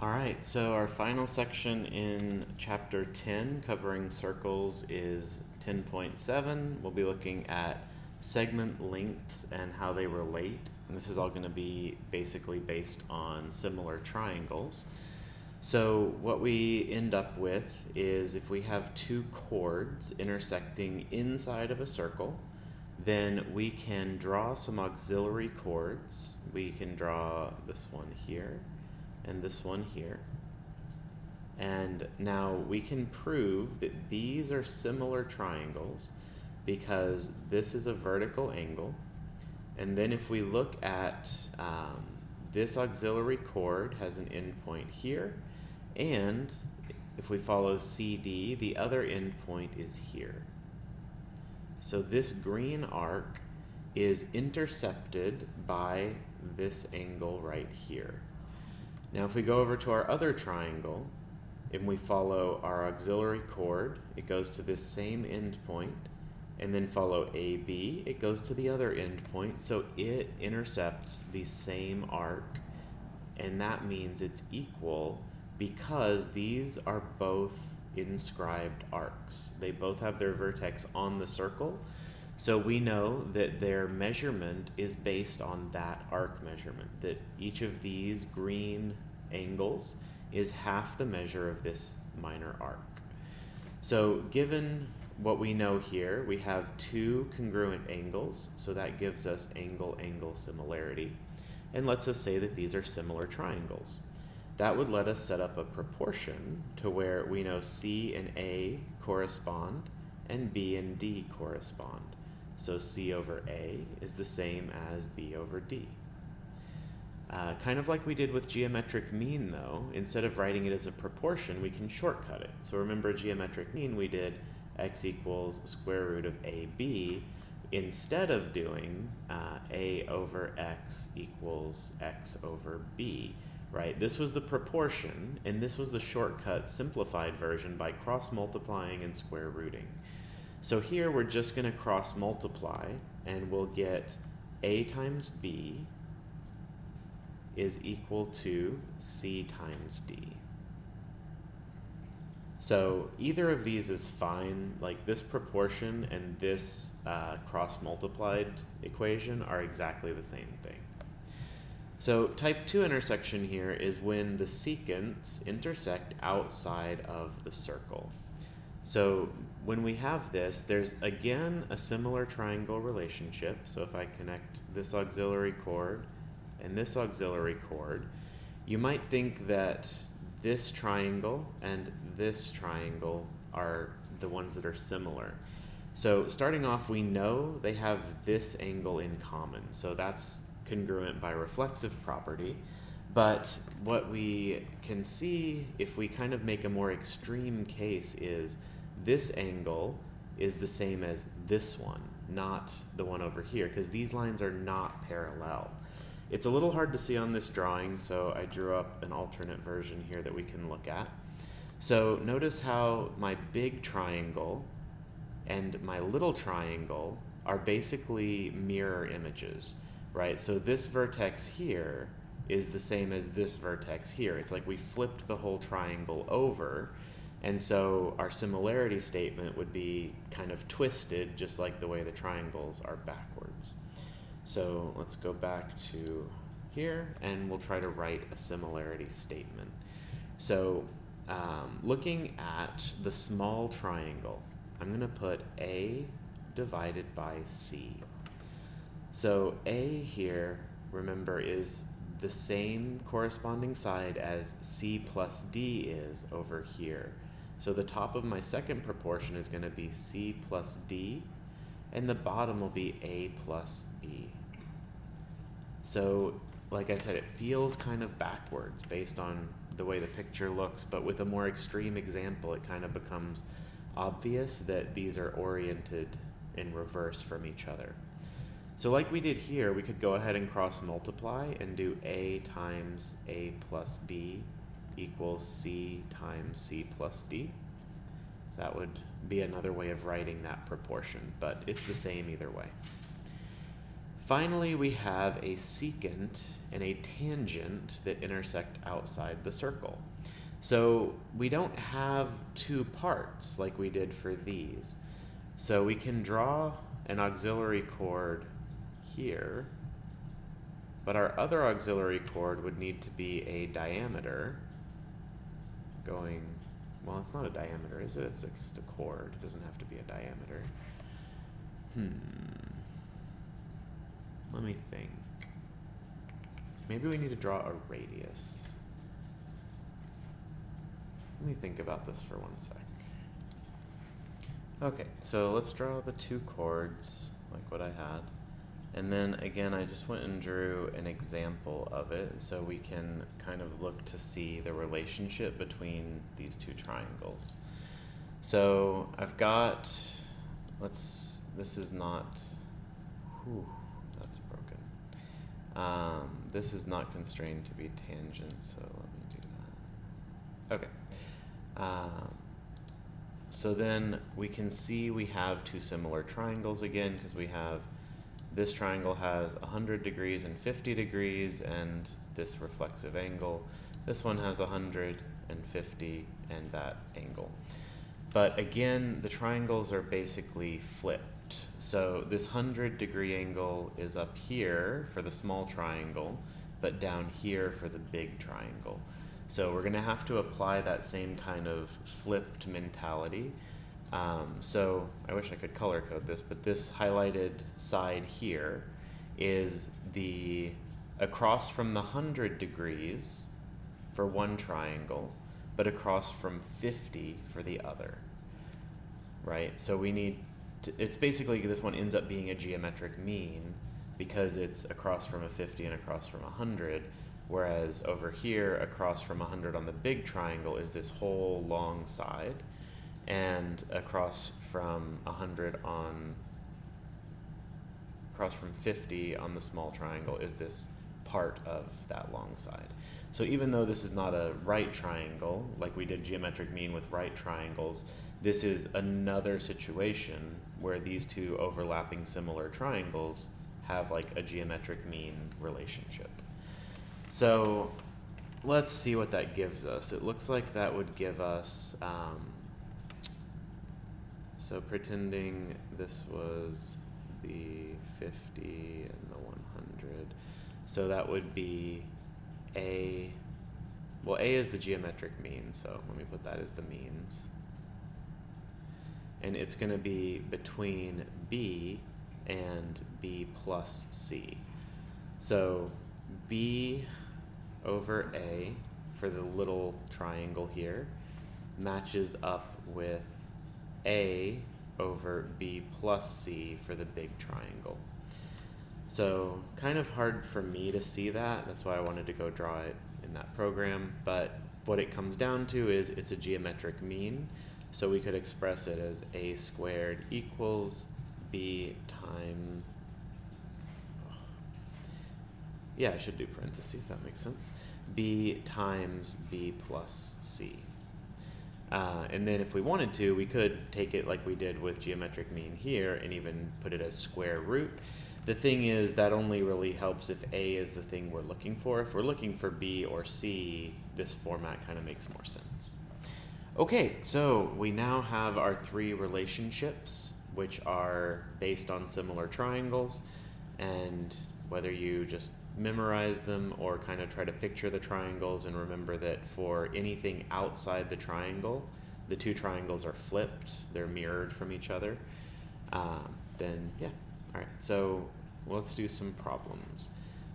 All right, so our final section in chapter 10 covering circles is 10.7. We'll be looking at segment lengths and how they relate. And this is all going to be basically based on similar triangles. So what we end up with is if we have two chords intersecting inside of a circle, then we can draw some auxiliary chords. We can draw this one here and this one here. And now we can prove that these are similar triangles because this is a vertical angle. And then if we look at this auxiliary chord has an endpoint here, and if we follow CD, the other endpoint is here. So this green arc is intercepted by this angle right here. Now if we go over to our other triangle and we follow our auxiliary chord, it goes to this same endpoint, and then follow AB, it goes to the other endpoint, so it intercepts the same arc, and that means it's equal because these are both inscribed arcs. They both have their vertex on the circle, so we know that their measurement is based on that arc measurement, that each of these green angles is half the measure of this minor arc. So given what we know here, we have two congruent angles, so that gives us angle-angle similarity, and lets us say that these are similar triangles. That would let us set up a proportion to where we know C and A correspond and B and D correspond. So C over A is the same as B over D. Kind of like we did with geometric mean though, instead of writing it as a proportion, we can shortcut it. So remember geometric mean, we did x equals square root of AB instead of doing A over x equals x over B, right? This was the proportion, and this was the shortcut simplified version by cross multiplying and square rooting. So here we're just going to cross multiply, and we'll get A times B is equal to C times D. So either of these is fine. Like this proportion and this cross multiplied equation are exactly the same thing. So type 2 intersection here is when the secants intersect outside of the circle. So when we have this, there's again a similar triangle relationship. So if I connect this auxiliary chord and this auxiliary chord, you might think that this triangle and this triangle are the ones that are similar. So starting off, we know they have this angle in common. So that's congruent by reflexive property. But what we can see if we kind of make a more extreme case is this angle is the same as this one, not the one over here, because these lines are not parallel. It's a little hard to see on this drawing, so I drew up an alternate version here that we can look at. So notice how my big triangle and my little triangle are basically mirror images, right? So this vertex here is the same as this vertex here. It's like we flipped the whole triangle over, and so our similarity statement would be kind of twisted, just like the way the triangles are backwards. So let's go back to here, and we'll try to write a similarity statement. So looking at the small triangle, I'm going to put A divided by C. So A here, remember, is the same corresponding side as C plus D is over here. So the top of my second proportion is going to be C plus D, and the bottom will be A plus B. So, like I said, it feels kind of backwards based on the way the picture looks, but with a more extreme example, it kind of becomes obvious that these are oriented in reverse from each other. So like we did here, we could go ahead and cross multiply and do A times A plus B equals C times C plus D. That would be another way of writing that proportion, but it's the same either way. Finally, we have a secant and a tangent that intersect outside the circle. So we don't have two parts like we did for these. So we can draw an auxiliary chord here, but our other auxiliary chord would need to be a diameter going, well, it's not a diameter, is it? It's just a chord. It doesn't have to be a diameter. Let me think. Maybe we need to draw a radius. Let me think about this for 1 sec. Okay, so let's draw the two chords like what I had. And then again, I just went and drew an example of it so we can kind of look to see the relationship between these two triangles. So I've got, this is not, that's broken. This is not constrained to be tangent, so let me do that. Okay. So then we can see we have two similar triangles again, because we have this triangle has 100 degrees and 50 degrees and this reflexive angle. This one has 100 and 50 and that angle. But again, the triangles are basically flipped. So this 100-degree angle is up here for the small triangle, but down here for the big triangle. So we're going to have to apply that same kind of flipped mentality. So I wish I could color code this, but this highlighted side here is the across from the 100 degrees for one triangle, but across from 50 for the other, right? So we need to, it's basically this one ends up being a geometric mean because it's across from a 50 and across from 100, whereas over here across from 100 on the big triangle is this whole long side, and across from 100 on, across from 50 on the small triangle is this part of that long side. So even though this is not a right triangle, like we did geometric mean with right triangles, this is another situation where these two overlapping similar triangles have like a geometric mean relationship. So let's see what that gives us. It looks like that would give us, so pretending this was the 50 and the 100, so that would be A, well, A is the geometric mean, so let me put that as the means. And it's going to be between B and B plus C. So B over A for the little triangle here matches up with A over B plus C for the big triangle. So kind of hard for me to see that. That's why I wanted to go draw it in that program. But what it comes down to is it's a geometric mean. So we could express it as A squared equals B times, yeah, I should do parentheses, that makes sense. B times B plus C. And then if we wanted to, we could take it like we did with geometric mean here and even put it as square root. The thing is that only really helps if A is the thing we're looking for. If we're looking for B or C, this format kind of makes more sense. Okay, so we now have our three relationships, which are based on similar triangles, and whether you just memorize them or kind of try to picture the triangles and remember that for anything outside the triangle, the two triangles are flipped, they're mirrored from each other, then yeah. All right, so let's do some problems.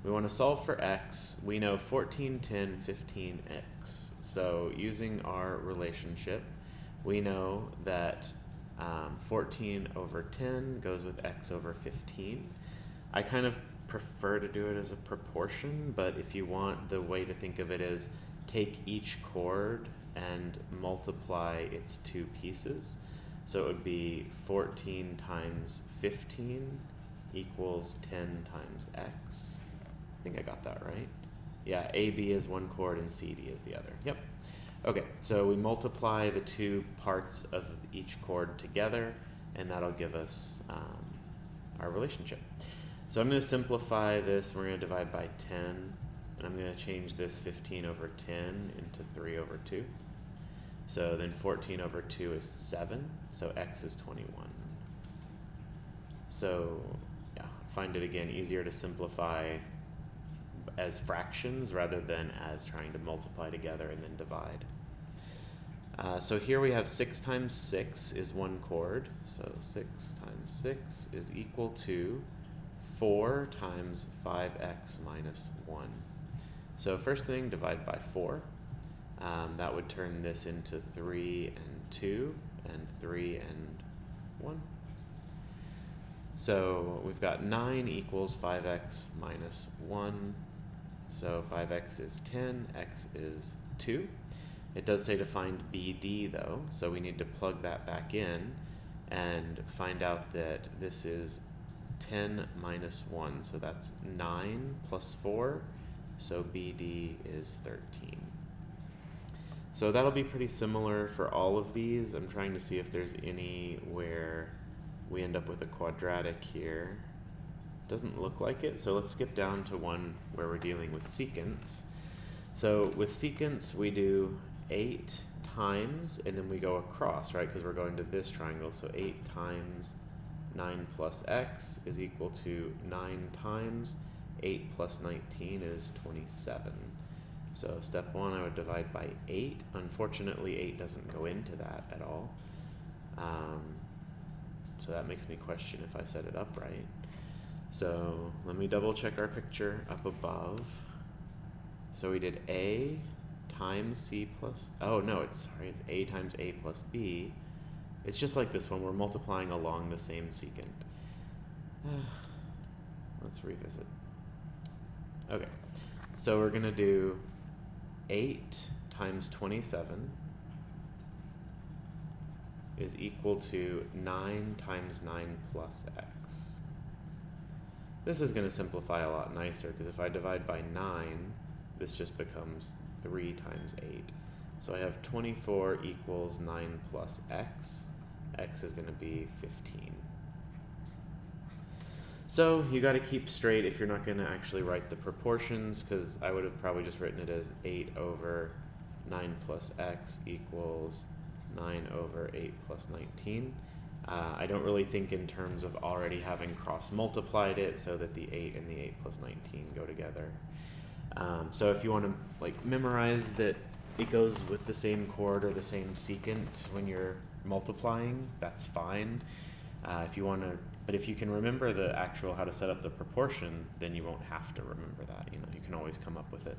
We want to solve for x. We know 14, 10, 15x. So using our relationship, we know that 14 over 10 goes with x over 15. I kind of prefer to do it as a proportion, but if you want, the way to think of it is take each chord and multiply its two pieces. So it would be 14 times 15 equals 10 times x. I think I got that right. Yeah, AB is one chord and CD is the other. Yep. Okay, so we multiply the two parts of each chord together, and that'll give us our relationship. So I'm going to simplify this. We're going to divide by 10. And I'm going to change this 15 over 10 into 3 over 2. So then 14 over 2 is 7. So x is 21. So yeah, find it again easier to simplify as fractions rather than as trying to multiply together and then divide. So here we have 6 times 6 is 1 chord. So 6 times 6 is equal to 4 times 5x minus 1. So first thing, divide by 4. That would turn this into 3 and 2 and 3 and 1. So we've got 9 equals 5x minus 1. So 5x is 10, x is 2. It does say to find BD though, so we need to plug that back in and find out that this is 10 minus 1, so that's 9 plus 4, so BD is 13. So that'll be pretty similar for all of these. I'm trying to see if there's any where we end up with a quadratic here. Doesn't look like it, so let's skip down to one where we're dealing with secants. So with secants, we do 8 times, and then we go across, right, because we're going to this triangle. So 8 times 9 plus x is equal to 9 times 8 plus 19 is 27. So step 1, I would divide by 8. Unfortunately, 8 doesn't go into that at all. So that makes me question if I set it up right. So let me double check our picture up above. So we did a times c plus, oh no, it's a times a plus b. It's just like this one, we're multiplying along the same secant. Let's revisit. Okay, so we're gonna do 8 times 27 is equal to 9 times 9 plus x. This is going to simplify a lot nicer, because if I divide by 9, this just becomes 3 times 8. So I have 24 equals 9 plus x. X is going to be 15. So you got to keep straight if you're not going to actually write the proportions, because I would have probably just written it as 8 over 9 plus x equals 9 over 8 plus 19. I don't really think in terms of already having cross-multiplied it so that the 8 and the 8 plus 19 go together. So if you want to like memorize that it goes with the same chord or the same secant when you're multiplying, that's fine. If you want to, but if you can remember the actual how to set up the proportion, then you won't have to remember that. You know, you can always come up with it.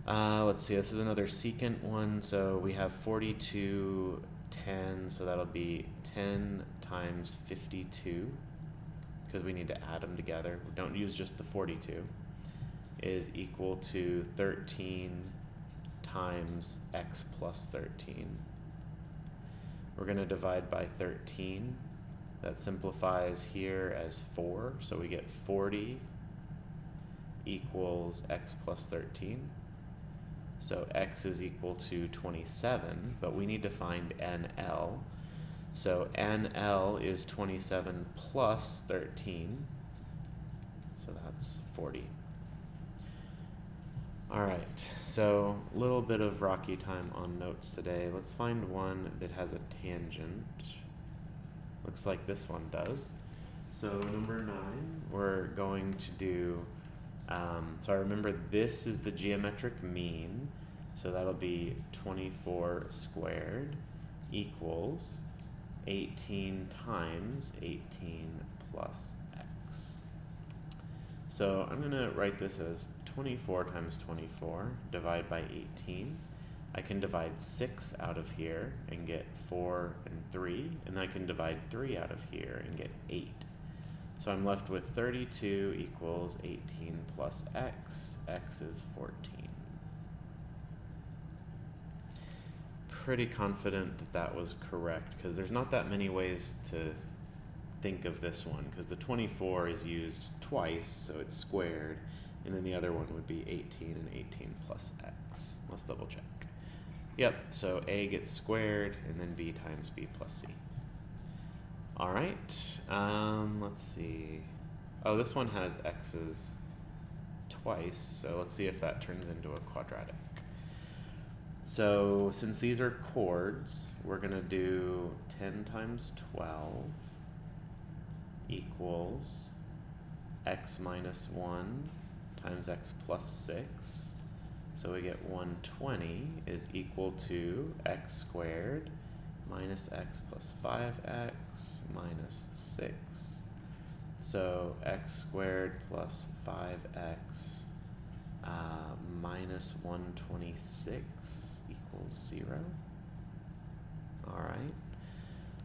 Let's see, this is another secant one. So we have 42, 10, so that'll be 10 times 52, because we need to add them together. We don't use just the 42, is equal to 13 times x plus 13. We're going to divide by 13. That simplifies here as 4, so we get 40 equals x plus 13. So x is equal to 27, but we need to find NL. So NL is 27 plus 13, so that's 40. All right, so a little bit of rocky time on notes today. Let's find one that has a tangent. Looks like this one does. So number 9, we're going to do, so I remember this is the geometric mean, so that'll be 24 squared equals 18 times 18 plus x. So I'm going to write this as 24 times 24, divide by 18. I can divide 6 out of here and get 4 and 3, and I can divide 3 out of here and get 8. So I'm left with 32 equals 18 plus x. X is 14. Pretty confident that that was correct, because there's not that many ways to think of this one, because the 24 is used twice, so it's squared, and then the other one would be 18 and 18 plus x. Let's double check. Yep, so a gets squared, and then b times b plus c. All right, let's see. Oh, this one has x's twice, so let's see if that turns into a quadratic. So since these are chords, we're going to do 10 times 12 equals x minus 1 times x plus 6. So we get 120 is equal to x squared minus x plus 5x minus 6. So x squared plus 5x minus 126 equals 0. All right.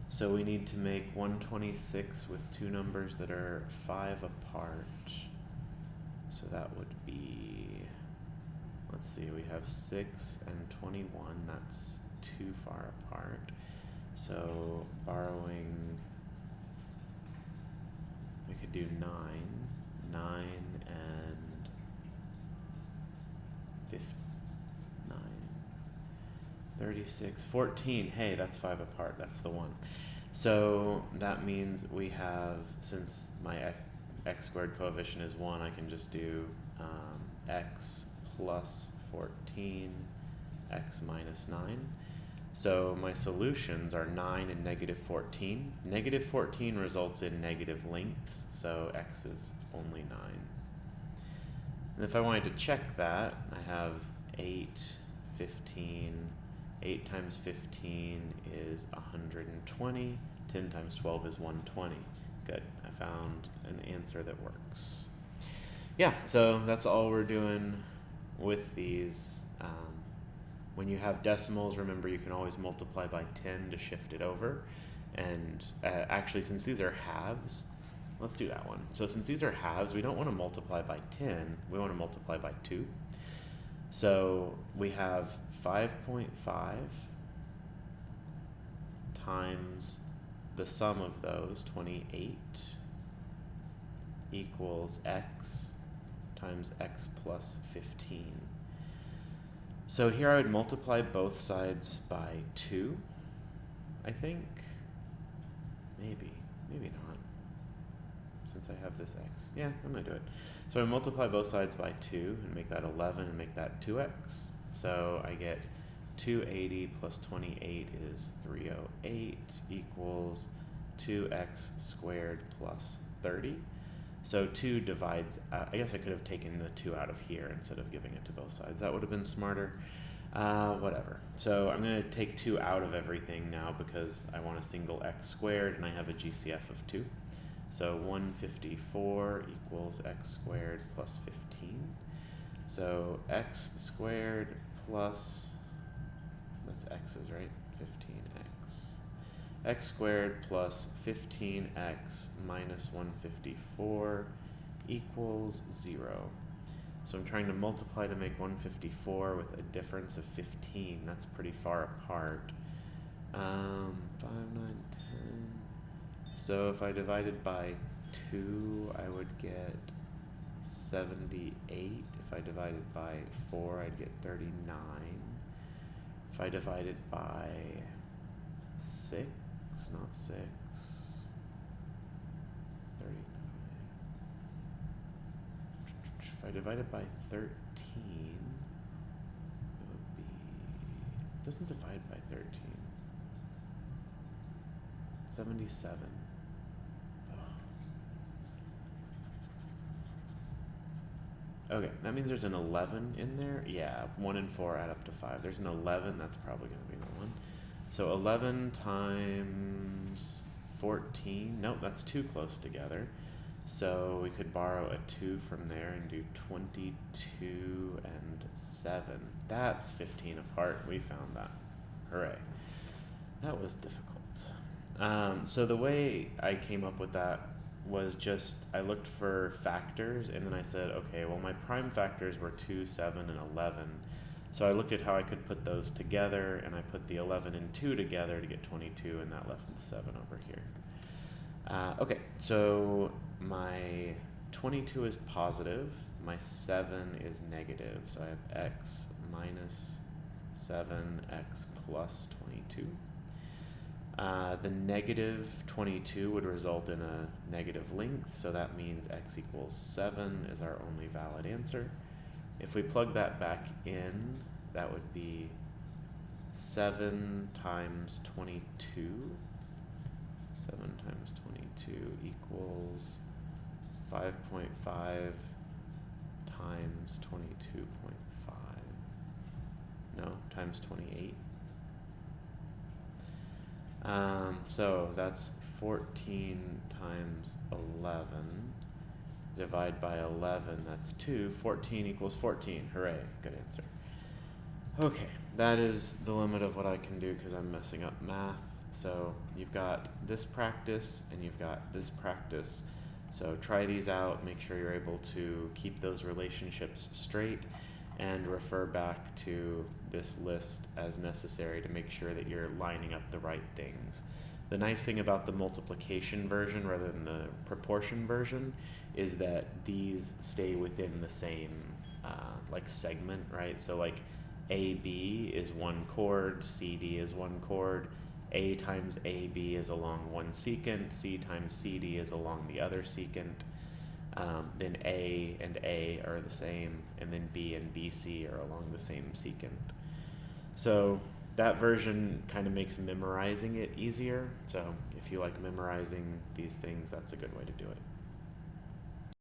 So we need to make 126 with two numbers that are 5 apart. So that would be, let's see, we have 6 and 21. That's too far apart. So borrowing, we could do 9 and 9, 36, 14. Hey, that's 5 apart. That's the one. So that means we have, since my x squared coefficient is 1, I can just do x plus 14, x minus 9. So my solutions are 9 and negative 14. Negative 14 results in negative lengths, so x is only 9. And if I wanted to check that, I have 8, 15. 8 times 15 is 120. 10 times 12 is 120. Good, I found an answer that works. Yeah, so that's all we're doing with these. When you have decimals, remember you can always multiply by 10 to shift it over. And actually, since these are halves, let's do that one. So since these are halves, we don't want to multiply by 10, we want to multiply by 2. So we have 5.5 times the sum of those, 28, equals x times x plus 15. So here I would multiply both sides by 2, I think. Maybe not. Since I have this x. Yeah, I'm going to do it. So I multiply both sides by 2 and make that 11 and make that 2x. So I get 280 plus 28 is 308 equals 2x squared plus 30. So 2 divides, I guess I could have taken the 2 out of here instead of giving it to both sides. That would have been smarter. Whatever. So I'm going to take 2 out of everything now because I want a single x squared and I have a GCF of 2. So 154 equals x squared plus 15. So x squared plus, that's x's, right? 15x. X squared plus 15x minus 154 equals 0. So I'm trying to multiply to make 154 with a difference of 15. That's pretty far apart. 5, 9, 10. So if I divided by 2, I would get 78. If I divided by 4, I'd get 39. If I divided by 6, not 6, 39. If I divided by 13, it would be, it doesn't divide by 13. 77. Okay, that means there's an 11 in there. Yeah, 1 and 4 add up to 5. There's an 11, that's probably going to be the one. So 11 times 14, nope, that's too close together. So we could borrow a 2 from there and do 22 and 7. That's 15 apart. We found that. Hooray. That was difficult. So the way I came up with that was just, I looked for factors and then I said, okay, well my prime factors were 2, 7, and 11. So I looked at how I could put those together and I put the 11 and 2 together to get 22 and that left the 7 over here. Okay, so my 22 is positive, my 7 is negative. So I have x minus 7, x plus 22. The negative 22 would result in a negative length, so that means x equals 7 is our only valid answer. If we plug that back in, that would be 7 times 22. 7 times 22 equals 5.5 times 22.5. No, times 28. So that's 14 times 11. Divide by 11, that's 2. 14 equals 14. Hooray, good answer. Okay, that is the limit of what I can do because I'm messing up math. So you've got this practice and you've got this practice. So try these out, make sure you're able to keep those relationships straight, and refer back to this list as necessary to make sure that you're lining up the right things. The nice thing about the multiplication version rather than the proportion version is that these stay within the same like segment, right? So like AB is one chord, CD is one chord, A times AB is along one secant, C times CD is along the other secant. Then A and A are the same, and then B and BC are along the same secant. So that version kind of makes memorizing it easier. So if you like memorizing these things, that's a good way to do it.